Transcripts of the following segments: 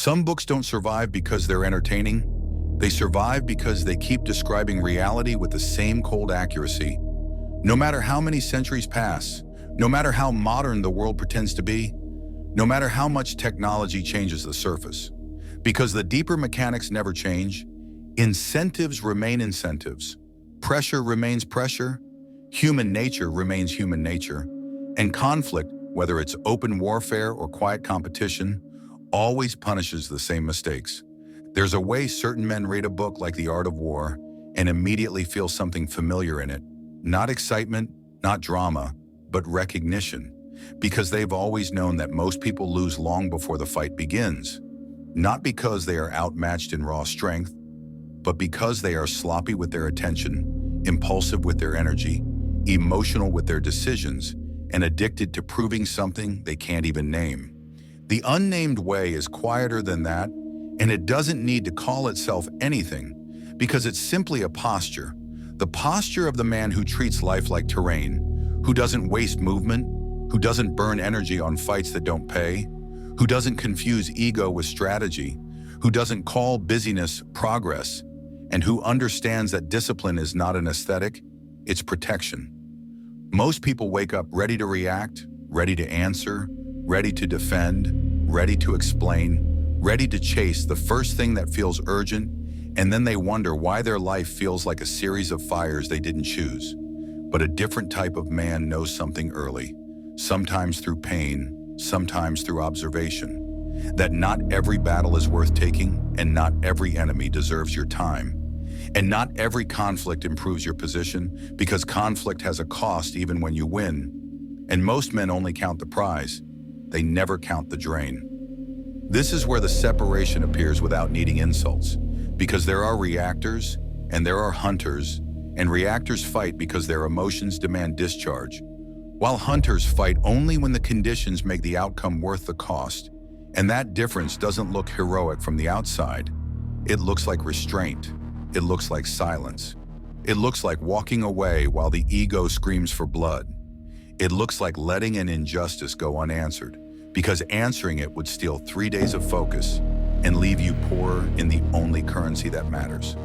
Some books don't survive because they're entertaining. They survive because they keep describing reality with the same cold accuracy. No matter how many centuries pass, no matter how modern the world pretends to be, no matter how much technology changes the surface. Because the deeper mechanics never change, incentives remain incentives, pressure remains pressure, human nature remains human nature, and conflict, whether it's open warfare or quiet competition, always punishes the same mistakes. There's a way certain men read a book like The Art of War and immediately feel something familiar in it. Not excitement, not drama, but recognition. Because they've always known that most people lose long before the fight begins. Not because they are outmatched in raw strength, but because they are sloppy with their attention, impulsive with their energy, emotional with their decisions, and addicted to proving something they can't even name. The unnamed way is quieter than that, and it doesn't need to call itself anything because it's simply a posture. The posture of the man who treats life like terrain, who doesn't waste movement, who doesn't burn energy on fights that don't pay, who doesn't confuse ego with strategy, who doesn't call busyness progress, and who understands that discipline is not an aesthetic, it's protection. Most people wake up ready to react, ready to answer, ready to defend, ready to explain, ready to chase the first thing that feels urgent, and then they wonder why their life feels like a series of fires they didn't choose. But a different type of man knows something early, sometimes through pain, sometimes through observation, that not every battle is worth taking, and not every enemy deserves your time. And not every conflict improves your position, because conflict has a cost even when you win. And most men only count the prize. They never count the drain. This is where the separation appears without needing insults, because there are reactors and there are hunters, and reactors fight because their emotions demand discharge, while hunters fight only when the conditions make the outcome worth the cost. And that difference doesn't look heroic from the outside. It looks like restraint. It looks like silence. It looks like walking away while the ego screams for blood. It looks like letting an injustice go unanswered, because answering it would steal 3 days of focus and leave you poorer in the only currency that matters.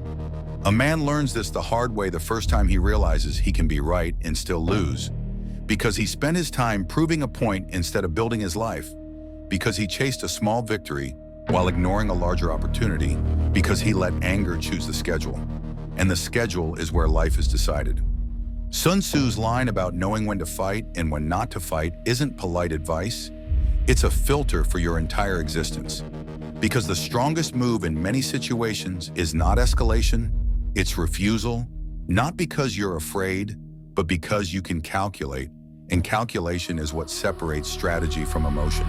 A man learns this the hard way the first time he realizes he can be right and still lose, because he spent his time proving a point instead of building his life, because he chased a small victory while ignoring a larger opportunity, because he let anger choose the schedule. And the schedule is where life is decided. Sun Tzu's line about knowing when to fight and when not to fight isn't polite advice. It's a filter for your entire existence. Because the strongest move in many situations is not escalation, it's refusal, not because you're afraid, but because you can calculate, and calculation is what separates strategy from emotion.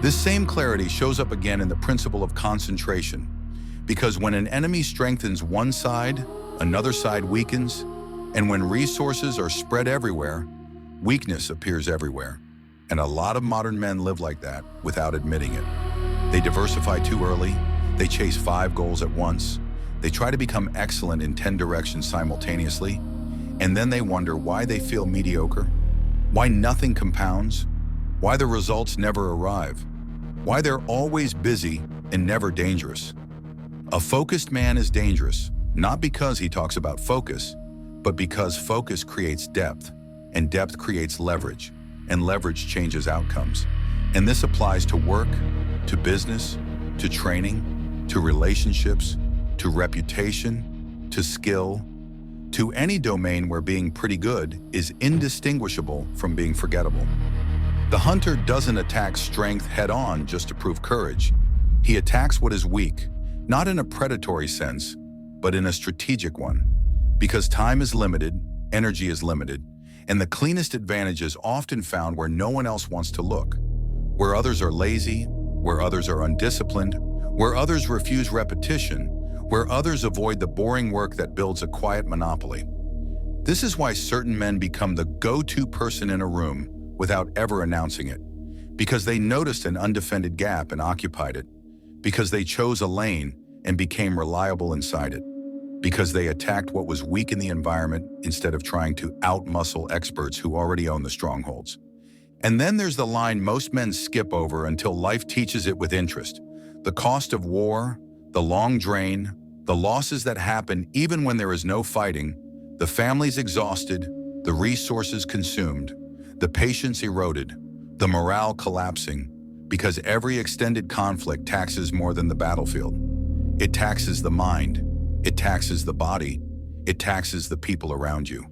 This same clarity shows up again in the principle of concentration, because when an enemy strengthens one side, another side weakens, and when resources are spread everywhere, weakness appears everywhere. And a lot of modern men live like that without admitting it. They diversify too early, they chase 5 goals at once, they try to become excellent in 10 directions simultaneously, and then they wonder why they feel mediocre, why nothing compounds, why the results never arrive, why they're always busy and never dangerous. A focused man is dangerous, not because he talks about focus, but because focus creates depth, and depth creates leverage, and leverage changes outcomes. And this applies to work, to business, to training, to relationships, to reputation, to skill, to any domain where being pretty good is indistinguishable from being forgettable. The hunter doesn't attack strength head-on just to prove courage. He attacks what is weak, not in a predatory sense, but in a strategic one. Because time is limited, energy is limited, and the cleanest advantage is often found where no one else wants to look, where others are lazy, where others are undisciplined, where others refuse repetition, where others avoid the boring work that builds a quiet monopoly. This is why certain men become the go-to person in a room without ever announcing it, because they noticed an undefended gap and occupied it, because they chose a lane and became reliable inside it, because they attacked what was weak in the environment instead of trying to out-muscle experts who already own the strongholds. And then there's the line most men skip over until life teaches it with interest. The cost of war, the long drain, the losses that happen even when there is no fighting, the families exhausted, the resources consumed, the patience eroded, the morale collapsing, because every extended conflict taxes more than the battlefield. It taxes the mind, it taxes the body, it taxes the people around you.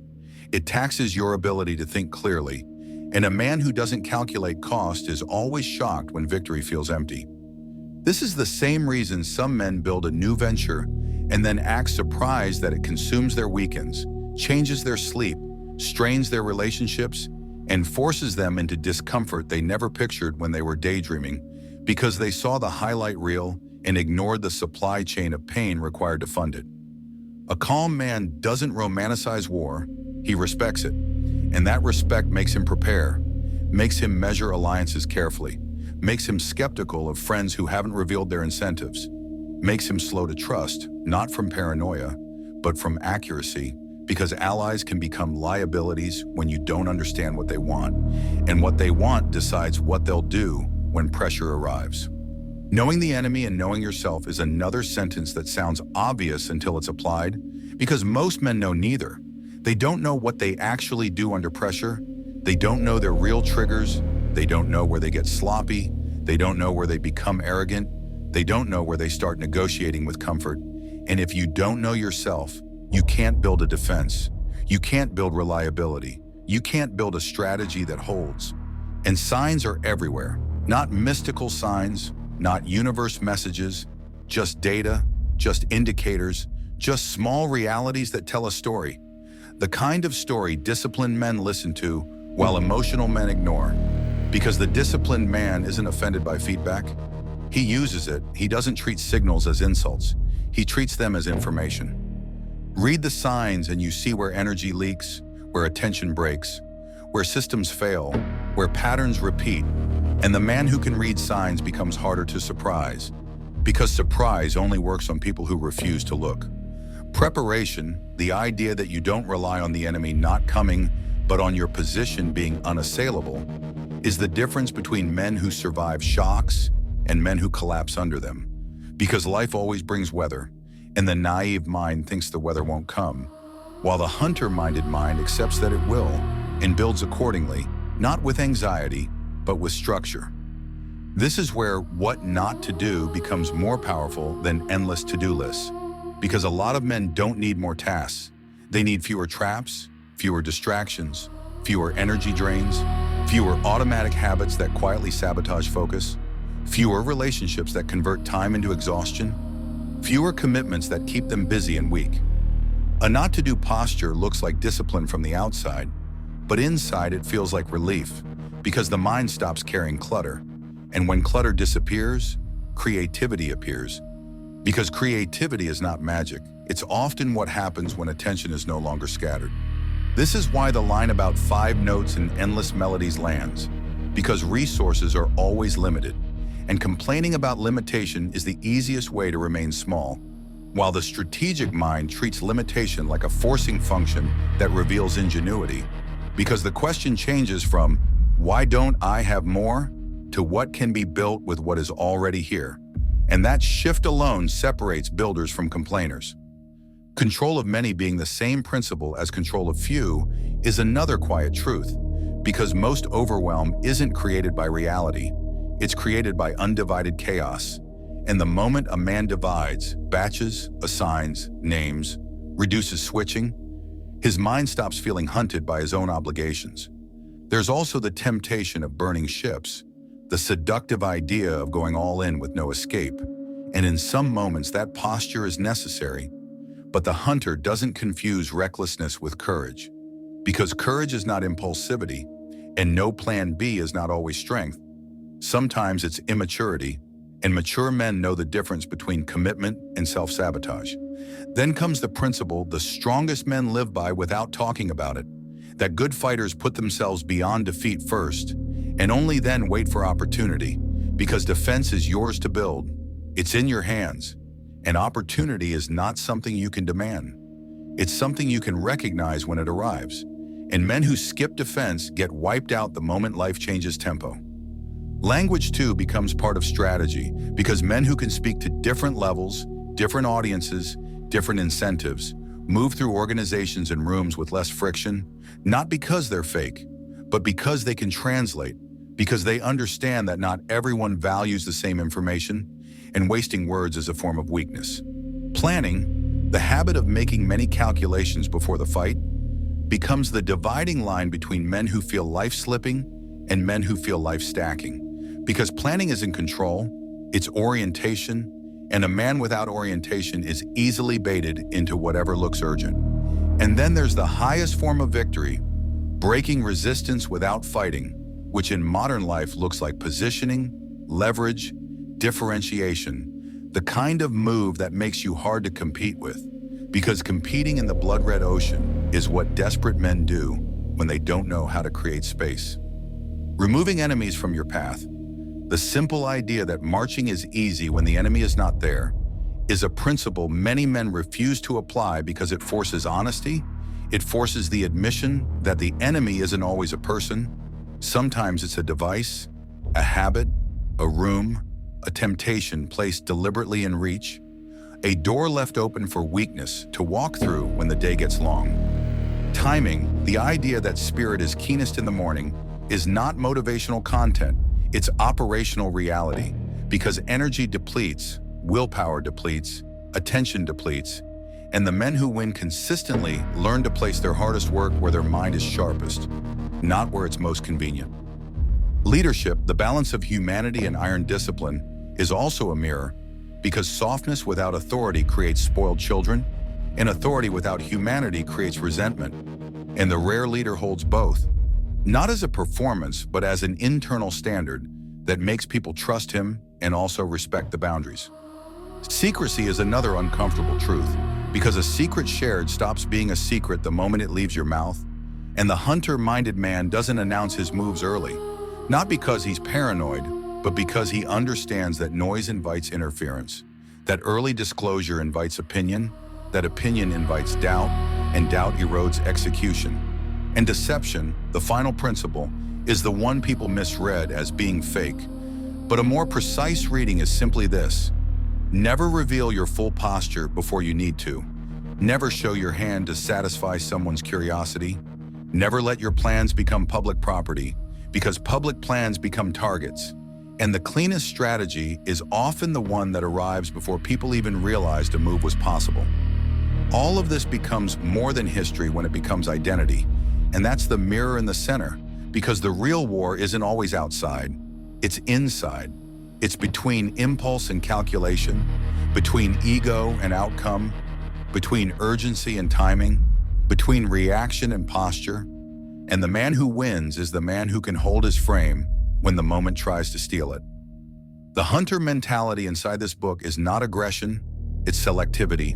It taxes your ability to think clearly, and a man who doesn't calculate cost is always shocked when victory feels empty. This is the same reason some men build a new venture and then act surprised that it consumes their weekends, changes their sleep, strains their relationships, and forces them into discomfort they never pictured when they were daydreaming because they saw the highlight reel and ignored the supply chain of pain required to fund it. A calm man doesn't romanticize war, he respects it. And that respect makes him prepare, makes him measure alliances carefully, makes him skeptical of friends who haven't revealed their incentives, makes him slow to trust, not from paranoia, but from accuracy, because allies can become liabilities when you don't understand what they want, and what they want decides what they'll do when pressure arrives. Knowing the enemy and knowing yourself is another sentence that sounds obvious until it's applied, because most men know neither. They don't know what they actually do under pressure. They don't know their real triggers. They don't know where they get sloppy. They don't know where they become arrogant. They don't know where they start negotiating with comfort. And if you don't know yourself, you can't build a defense. You can't build reliability. You can't build a strategy that holds. And signs are everywhere. Not mystical signs, not universe messages, just data, just indicators, just small realities that tell a story. The kind of story disciplined men listen to while emotional men ignore. Because the disciplined man isn't offended by feedback. He uses it. He doesn't treat signals as insults. He treats them as information. Read the signs and you see where energy leaks, where attention breaks, where systems fail, where patterns repeat. And the man who can read signs becomes harder to surprise, because surprise only works on people who refuse to look. Preparation, the idea that you don't rely on the enemy not coming, but on your position being unassailable, is the difference between men who survive shocks and men who collapse under them. Because life always brings weather, and the naive mind thinks the weather won't come, while the hunter-minded mind accepts that it will and builds accordingly, not with anxiety, but with structure. This is where what not to do becomes more powerful than endless to-do lists. Because a lot of men don't need more tasks. They need fewer traps, fewer distractions, fewer energy drains, fewer automatic habits that quietly sabotage focus, fewer relationships that convert time into exhaustion, fewer commitments that keep them busy and weak. A not-to-do posture looks like discipline from the outside, but inside it feels like relief, because the mind stops carrying clutter. And when clutter disappears, creativity appears. Because creativity is not magic. It's often what happens when attention is no longer scattered. This is why the line about 5 notes and endless melodies lands. Because resources are always limited. And complaining about limitation is the easiest way to remain small, while the strategic mind treats limitation like a forcing function that reveals ingenuity. Because the question changes from, why don't I have more, to what can be built with what is already here. And that shift alone separates builders from complainers. Control of many being the same principle as control of few is another quiet truth, because most overwhelm isn't created by reality. It's created by undivided chaos. And the moment a man divides, batches, assigns, names, reduces switching, his mind stops feeling hunted by his own obligations. There's also the temptation of burning ships, the seductive idea of going all in with no escape. And in some moments that posture is necessary, but the hunter doesn't confuse recklessness with courage. Because courage is not impulsivity, and no plan B is not always strength. Sometimes it's immaturity, and mature men know the difference between commitment and self-sabotage. Then comes the principle the strongest men live by without talking about it, that good fighters put themselves beyond defeat first, and only then wait for opportunity, because defense is yours to build. It's in your hands, and opportunity is not something you can demand. It's something you can recognize when it arrives, and men who skip defense get wiped out the moment life changes tempo. Language, too, becomes part of strategy because men who can speak to different levels, different audiences, different incentives, move through organizations and rooms with less friction, not because they're fake, but because they can translate, because they understand that not everyone values the same information, and wasting words is a form of weakness. Planning, the habit of making many calculations before the fight, becomes the dividing line between men who feel life slipping and men who feel life stacking. Because planning isn't control, it's orientation, and a man without orientation is easily baited into whatever looks urgent. And then there's the highest form of victory, breaking resistance without fighting, which in modern life looks like positioning, leverage, differentiation, the kind of move that makes you hard to compete with, because competing in the blood-red ocean is what desperate men do when they don't know how to create space. Removing enemies from your path, the simple idea that marching is easy when the enemy is not there, is a principle many men refuse to apply because it forces honesty, it forces the admission that the enemy isn't always a person. Sometimes it's a device, a habit, a room, a temptation placed deliberately in reach, a door left open for weakness to walk through when the day gets long. Timing, the idea that spirit is keenest in the morning, is not motivational content, it's operational reality, because energy depletes, willpower depletes, attention depletes, and the men who win consistently learn to place their hardest work where their mind is sharpest, not where it's most convenient. Leadership, the balance of humanity and iron discipline, is also a mirror, because softness without authority creates spoiled children, and authority without humanity creates resentment, and the rare leader holds both, not as a performance, but as an internal standard that makes people trust him and also respect the boundaries. Secrecy is another uncomfortable truth, because a secret shared stops being a secret the moment it leaves your mouth, and the hunter-minded man doesn't announce his moves early, not because he's paranoid, but because he understands that noise invites interference, that early disclosure invites opinion, that opinion invites doubt, and doubt erodes execution. And deception, the final principle, is the one people misread as being fake. But a more precise reading is simply this: never reveal your full posture before you need to. Never show your hand to satisfy someone's curiosity. Never let your plans become public property, because public plans become targets. And the cleanest strategy is often the one that arrives before people even realized a move was possible. All of this becomes more than history when it becomes identity, and that's the mirror in the center, because the real war isn't always outside, it's inside. It's between impulse and calculation, between ego and outcome, between urgency and timing, between reaction and posture. And the man who wins is the man who can hold his frame when the moment tries to steal it. The hunter mentality inside this book is not aggression, it's selectivity,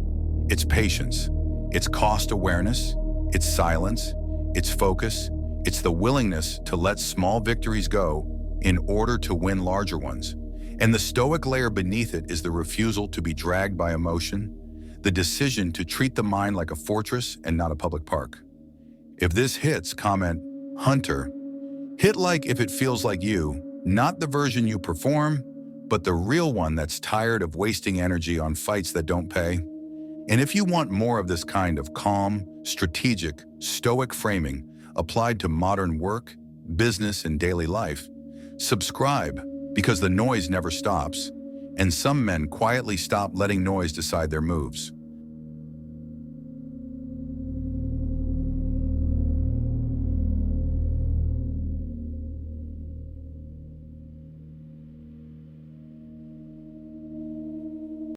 it's patience, it's cost awareness, it's silence, it's focus, it's the willingness to let small victories go in order to win larger ones. And the Stoic layer beneath it is the refusal to be dragged by emotion, the decision to treat the mind like a fortress and not a public park. If this hits, comment, Hunter. Hit like if it feels like you, not the version you perform, but the real one that's tired of wasting energy on fights that don't pay. And if you want more of this kind of calm, strategic, stoic framing applied to modern work, business, and daily life, subscribe, because the noise never stops, and some men quietly stop letting noise decide their moves.